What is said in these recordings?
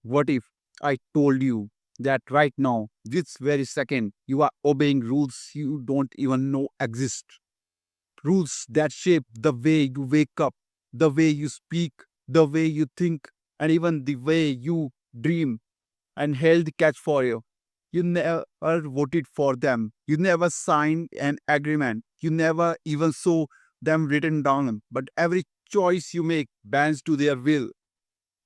What if I told you that right now, this very second, you are obeying rules you don't even know exist? Rules that shape the way you wake up, the way you speak, the way you think, and even the way you dream. And held the catch for you. You never voted for them. You never signed an agreement. You never even saw them written down. But every choice you make bends to their will.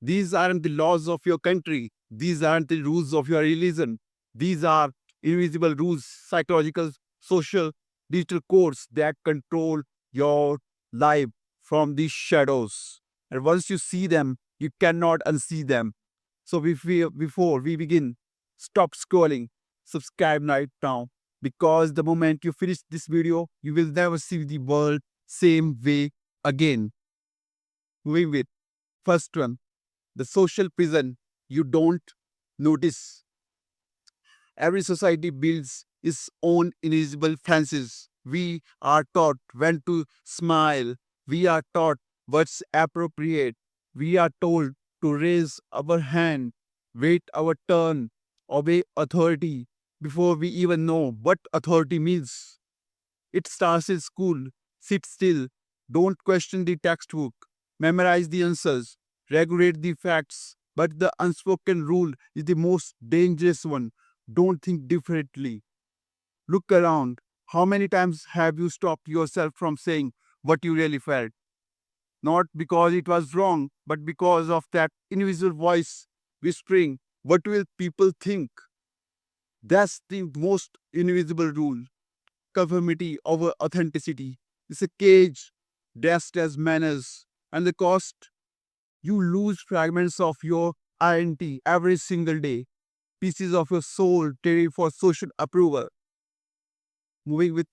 These aren't the laws of your country. These aren't the rules of your religion. These are invisible rules, psychological, social, digital codes that control your life from the shadows. And once you see them, you cannot unsee them. So before we begin, stop scrolling, subscribe right now, because the moment you finish this video, you will never see the world same way again. Moving with first one, the social prison you don't notice. Every society builds its own invisible fences. We are taught when to smile. We are taught what's appropriate. We are told to raise our hand, wait our turn, obey authority before we even know what authority means. It starts in school. Sit still. Don't question the textbook. Memorize the answers. Regulate the facts. But the unspoken rule is the most dangerous one. Don't think differently. Look around. How many times have you stopped yourself from saying what you really felt? Not because it was wrong, but because of that invisible voice whispering, "What will people think?" That's the most invisible rule. Conformity over authenticity. It's a cage dressed as manners, and the cost, you lose fragments of your identity every single day, pieces of your soul ready for social approval. Moving with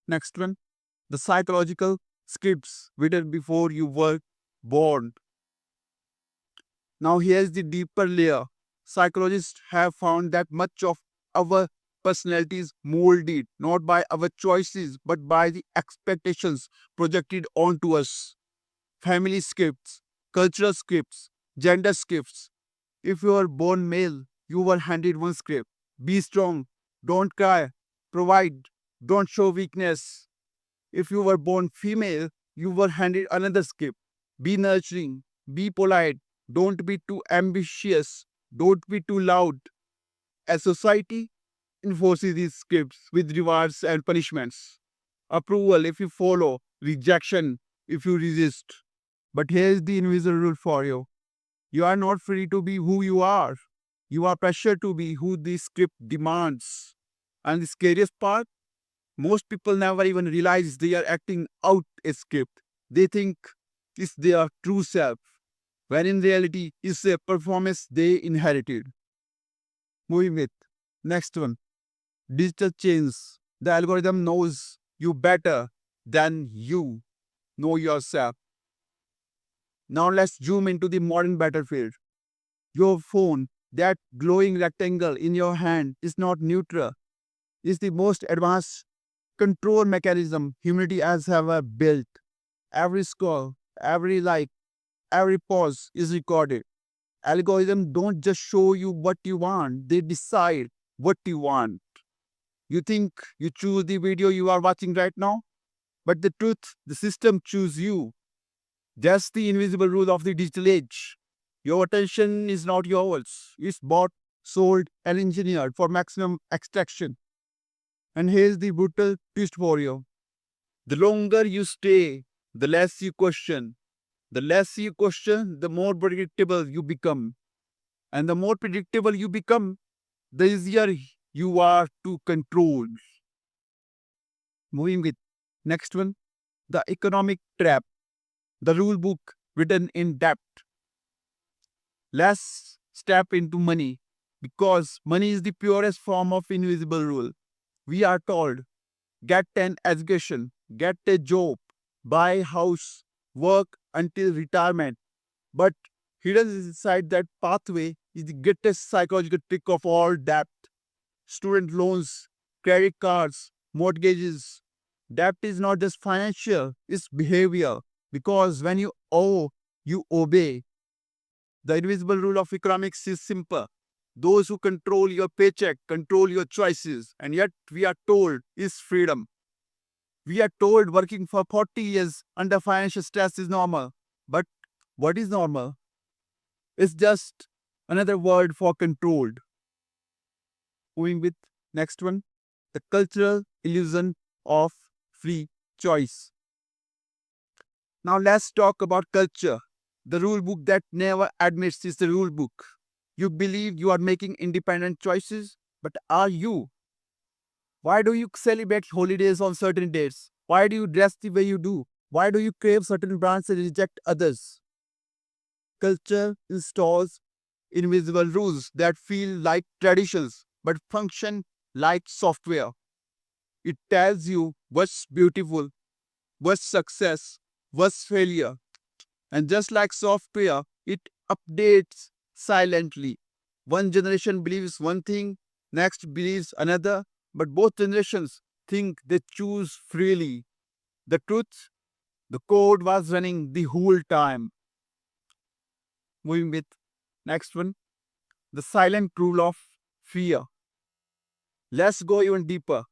next one, the psychological scripts written before you were born. Now here's the deeper layer. Psychologists have found that much of our personality is molded not by our choices but by the expectations projected onto us. Family scripts, cultural scripts, gender scripts. If you are born male, you were handed one script: be strong, don't cry, provide, don't show weakness. If you were born female, you were handed another script: be nurturing, be polite, don't be too ambitious, don't be too loud. As society enforces these scripts with rewards and punishments. Approval if you follow, rejection if you resist. But here's the invisible rule for you: you are not free to be who you are. You are pressured to be who the script demands. And the scariest part, most people never even realize they are acting out a script. They think it's their true self, when in reality it's a performance they inherited. Moving with next one, digital chains. The algorithm knows you better than you know yourself. Now let's zoom into the modern battlefield. Your phone, that glowing rectangle in your hand, is not neutral. It's the most advanced control mechanism humanity has ever built. Every score, every like, every pause is recorded. Algorithms don't just show you what you want, they decide what you want. You think you choose the video you are watching right now, but the truth, the system chooses you. That's the invisible rule of the digital age. Your attention is not yours. It's bought, sold, and engineered for maximum extraction. And here's the brutal twist for you. The longer you stay, the less you question. The less you question, the more predictable you become. And the more predictable you become, the easier you are to control. Moving with next one, the economic trap, the rule book written in depth. Let's step into money, because money is the purest form of invisible rule. We are told, get an education, get a job, buy a house, work until retirement. But hidden inside that pathway is the greatest psychological trick of all: debt. Student loans, credit cards, mortgages. Debt is not just financial, it's behavior. Because when you owe, you obey. The invisible rule of economics is simple. Those who control your paycheck control your choices, and yet we are told is freedom. We are told working for 40 years under financial stress is normal. But what is normal? It's just another word for controlled. Moving with next one, the cultural illusion of free choice. Now let's talk about culture. The rule book that never admits is the rule book. You believe you are making independent choices, but are you? Why do you celebrate holidays on certain dates? Why do you dress the way you do? Why do you crave certain brands and reject others? Culture installs invisible rules that feel like traditions but function like software. It tells you what's beautiful, what's success, what's failure. And just like software, it updates silently. One generation believes one thing, next believes another, but both generations think they choose freely. The truth, the code was running the whole time. Moving with next one, the silent rule of fear. Let's go even deeper.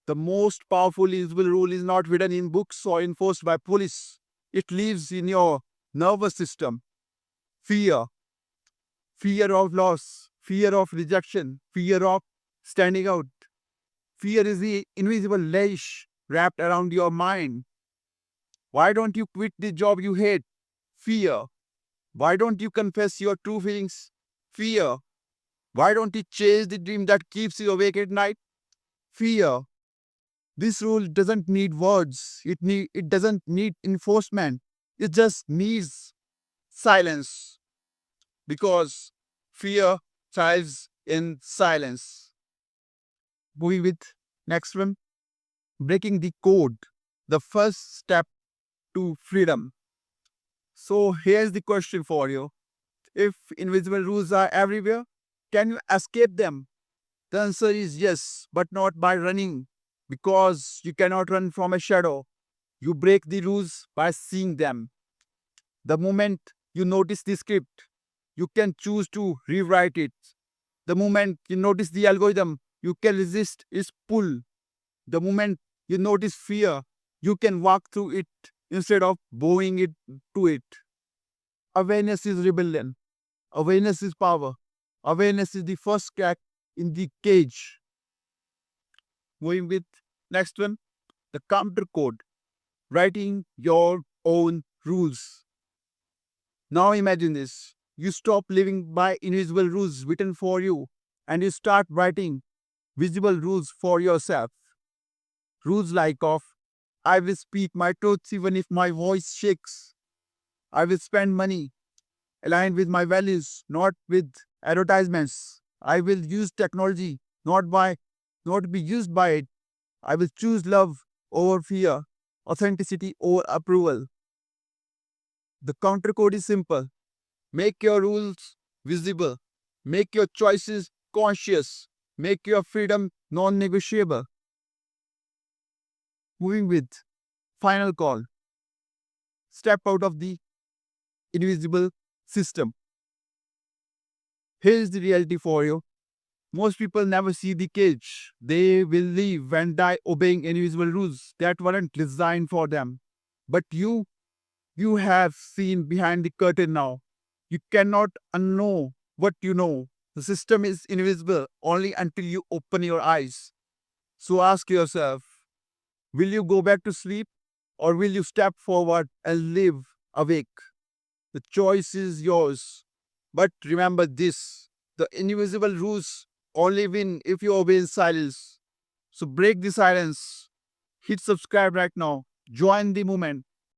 The most powerful invisible rule is not written in books or enforced by police. It lives in your nervous system. Fear, fear of loss, fear of rejection, fear of standing out. Fear is the invisible leash wrapped around your mind. Why don't you quit the job you hate? Fear. Why don't you confess your true feelings? Fear. Why don't you chase the dream that keeps you awake at night? Fear. This rule doesn't need words. It doesn't need enforcement. It just needs silence because fear thrives in silence. Moving with next one, breaking the code, the first step to freedom. So here's the question for you. If invisible rules are everywhere, can you escape them? The answer is yes, but not by running, because you cannot run from a shadow. You break the rules by seeing them. The moment you notice the script, you can choose to rewrite it. The moment you notice the algorithm, you can resist its pull. The moment you notice fear, you can walk through it instead of bowing it to it. Awareness is rebellion. Awareness is power. Awareness is the first crack in the cage. Moving with next one, the counter code. Writing your own rules. Now imagine this. You stop living by invisible rules written for you and you start writing visible rules for yourself. Rules like of I will speak my truth even if my voice shakes. I will spend money aligned with my values, not with advertisements. I will use technology, not be used by it. I will choose love over fear, authenticity over approval. The counter code is simple. Make your rules visible. Make your choices conscious. Make your freedom non negotiable. Moving with final call. Step out of the invisible system. Here's the reality for you. Most people never see the cage. They will live and die obeying invisible rules that weren't designed for them. But you have seen behind the curtain now. You cannot unknow what you know. The system is invisible only until you open your eyes. So ask yourself, will you go back to sleep or will you step forward and live awake? The choice is yours. But remember this, the invisible rules only win if you obey in silence. So break the silence. Hit subscribe right now. Join the movement.